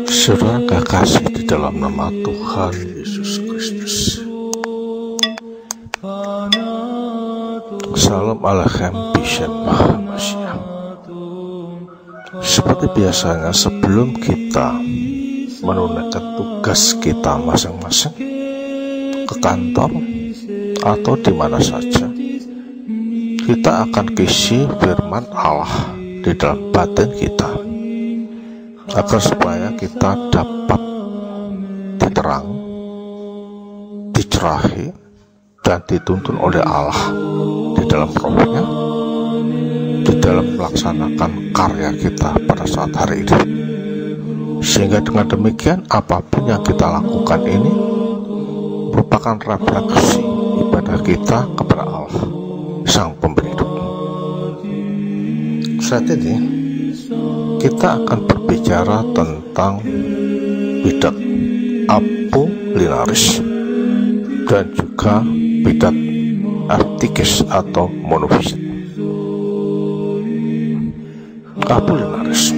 Saudara kekasih di dalam nama Tuhan Yesus Kristus. Salam Aleichem Bishem Mahamasyah. Seperti biasanya, sebelum kita menunaikan tugas kita masing-masing ke kantor atau di mana saja, kita akan isi firman Allah di dalam batin kita, agar supaya kita dapat diterang, dicerahi, dan dituntun oleh Allah di dalam rohnya, di dalam melaksanakan karya kita pada saat hari ini. Sehingga dengan demikian, apapun yang kita lakukan ini merupakan refleksi ibadah kita kepada Allah, Sang Pemberi hidup. Saat ini kita akan berbicara tentang bidat Apollinaris dan juga bidat Eutyches atau monofisik. Apollinaris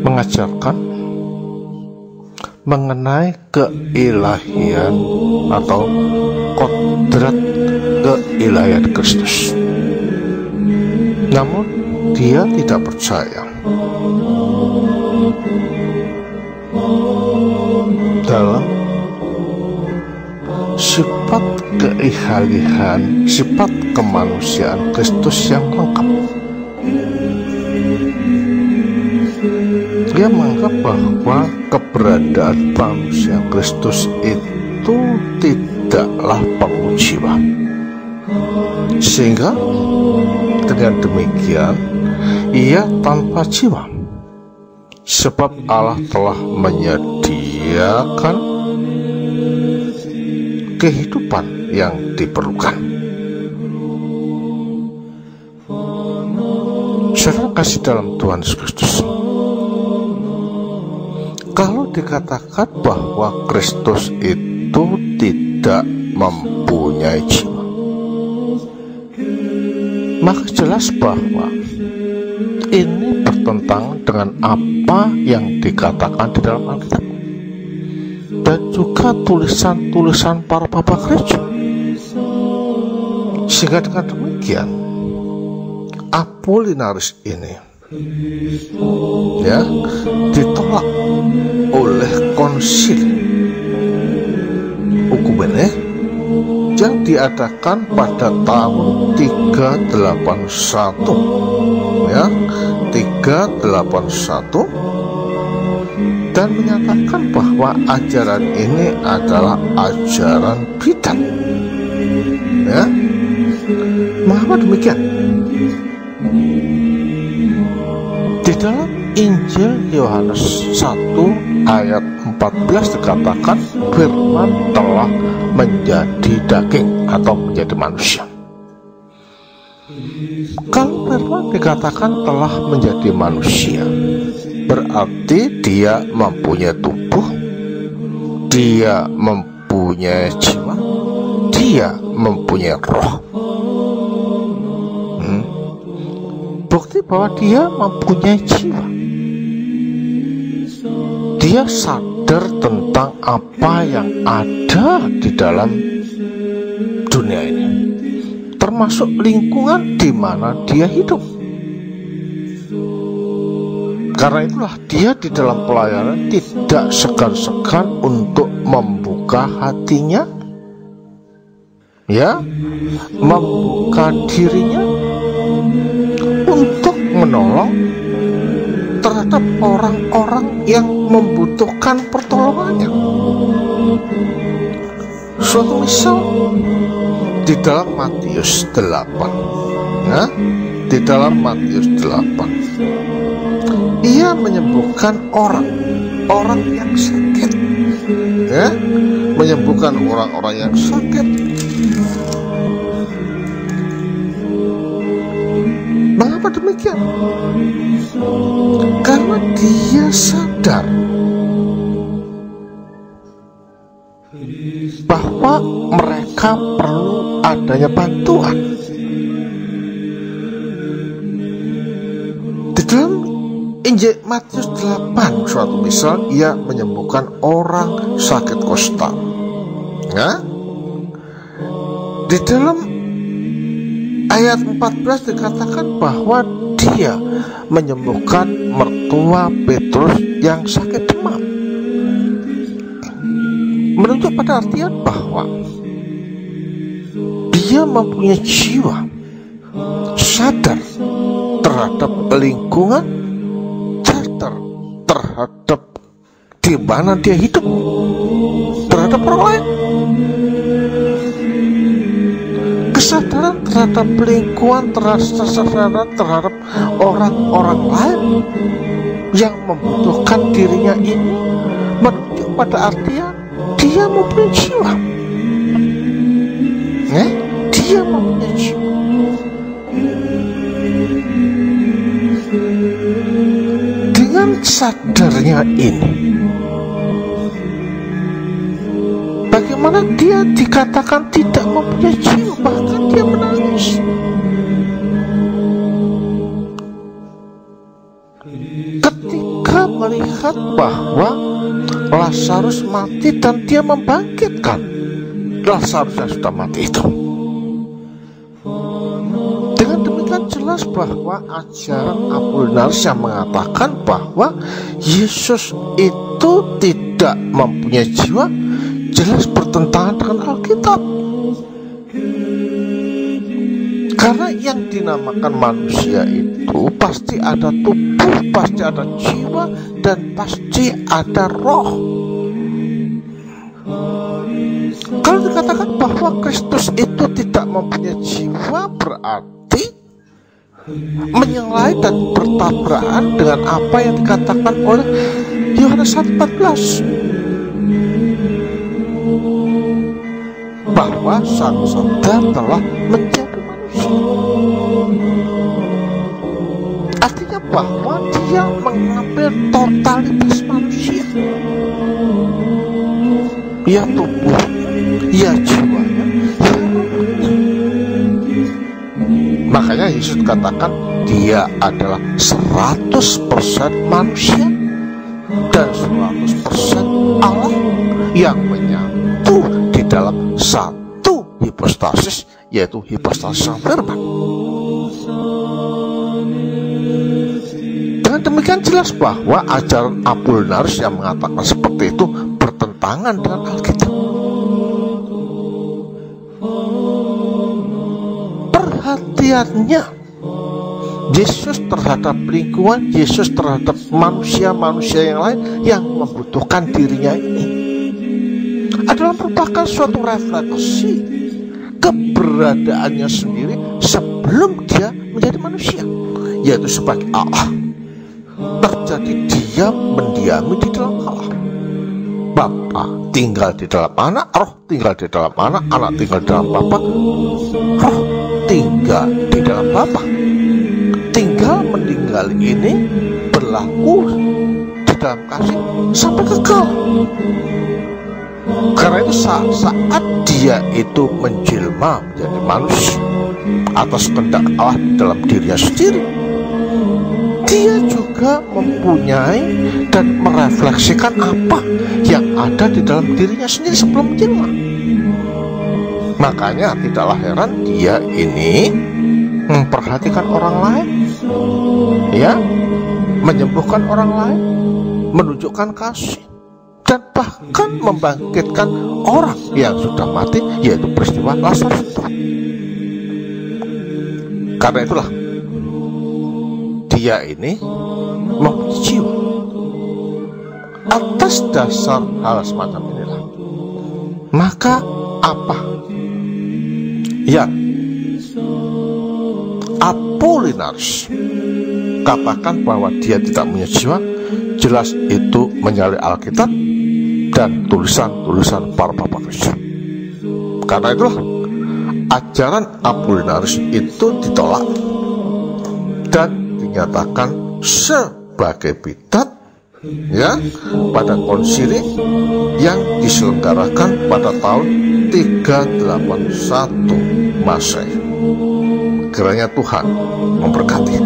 mengajarkan mengenai keilahian atau kodrat keilahian Kristus. Namun dia tidak percaya dalam sifat keilahian, sifat kemanusiaan Kristus yang lengkap. Dia menganggap bahwa keberadaan manusia Kristus itu tidaklah perlu jiwa, sehingga dengan demikian ia tanpa jiwa, sebab Allah telah menyediakan kehidupan yang diperlukan. Saudara kasih dalam Tuhan Yesus Kristus, kalau dikatakan bahwa Kristus itu tidak mempunyai jiwa, maka jelas bahwa ini bertentangan dengan apa yang dikatakan di dalam Alkitab dan juga tulisan-tulisan para bapa gereja. Sehingga dengan demikian, Apollinaris ini ditolak oleh konsil Oikumene yang diadakan pada tahun 381 dan menyatakan bahwa ajaran ini adalah ajaran bidat. Mengapa demikian? Di dalam Injil Yohanes 1 ayat 14 dikatakan firman telah menjadi daging atau menjadi manusia. Kalau firman dikatakan telah menjadi manusia, berarti dia mempunyai tubuh, dia mempunyai jiwa, dia mempunyai roh. Bukti bahwa dia mempunyai jiwa. Dia sadar tentang apa yang ada di dalam dunia ini, termasuk lingkungan di mana dia hidup. Karena itulah dia di dalam pelayanan tidak segan-segan untuk membuka hatinya, membuka dirinya untuk menolong terhadap orang-orang yang membutuhkan pertolongannya. Suatu misal di dalam Matius 8, di dalam Matius 8, ia menyembuhkan orang yang sakit, menyembuhkan orang-orang yang sakit. Mengapa demikian? Karena dia sadar bahwa mereka perlu adanya bantuan. Injil Matius 8, suatu misal ia menyembuhkan orang sakit kusta. Ya, di dalam ayat 14 dikatakan bahwa dia menyembuhkan mertua Petrus yang sakit demam, menunjuk pada artian bahwa dia mempunyai jiwa sadar terhadap lingkungan, sadar terhadap di mana dia hidup, terhadap orang lain. Kesadaran terhadap lingkungan, terhadap orang-orang lain yang membutuhkan dirinya ini menunjuk pada artian dia mempunyai jiwa. Dia mempunyai jiwa. Dengan sadarnya ini, bagaimana dia dikatakan tidak mempunyai jiwa, bahkan dia menangis. Ketika melihat bahwa Lazarus mati dan dia membangkitkan Lazarus yang sudah mati itu. Dengan demikian jelas bahwa ajaran Apollinaris yang mengatakan bahwa Yesus itu tidak mempunyai jiwa jelas bertentangan dengan Alkitab. Karena yang dinamakan manusia itu pasti ada tubuh, pasti ada jiwa, dan pasti ada roh. Kalau dikatakan bahwa Kristus itu tidak mempunyai jiwa, berarti menyalahi dan bertabrakan dengan apa yang dikatakan oleh Yohanes 1:14, bahwa Sang Sonda telah menjadi manusia. Artinya bahwa dia mengambil totalitas manusia, ya tubuhnya, ya jiwanya, ya rohnya. Makanya Yesus katakan dia adalah 100% manusia dan 100% Allah yang menyatu di dalam satu hipostasis, yaitu hipostasis Sang Firman. Dengan demikian jelas bahwa ajaran Apollinaris yang mengatakan seperti itu bertentangan dengan Alkitab. Perhatiannya Yesus terhadap lingkungan, Yesus terhadap manusia-manusia yang lain yang membutuhkan dirinya ini adalah merupakan suatu refleksi keberadaannya sendiri sebelum dia menjadi manusia, yaitu sebagai Allah. Terjadi dia mendiami di dalam Allah. Bapa tinggal di dalam anak, roh tinggal di dalam anak tinggal di dalam Bapa, roh tinggal di dalam Bapa. Tinggal meninggal ini berlaku di dalam kasih sampai kekal. Karena itu saat dia itu menjelma menjadi manusia atas kehendak Allah dalam dirinya sendiri, dia juga mempunyai dan merefleksikan apa yang ada di dalam dirinya sendiri sebelum menjelma. Makanya tidaklah heran dia ini memperhatikan orang lain, ya, menyembuhkan orang lain, menunjukkan kasih, dan bahkan membangkitkan orang yang sudah mati, yaitu peristiwa Lazarus itu. Karena itulah dia ini mempunyai jiwa. Atas dasar hal semacam inilah, maka apa yang Apollinaris katakan bahwa dia tidak punya jiwa, jelas itu menyalahi Alkitab dan tulisan-tulisan para Bapak Kristen. Karena itulah ajaran Apollinaris itu ditolak dan dinyatakan sebagai bidat, ya, pada konsili yang diselenggarakan pada tahun 381 Masehi. Kiranya Tuhan memberkati.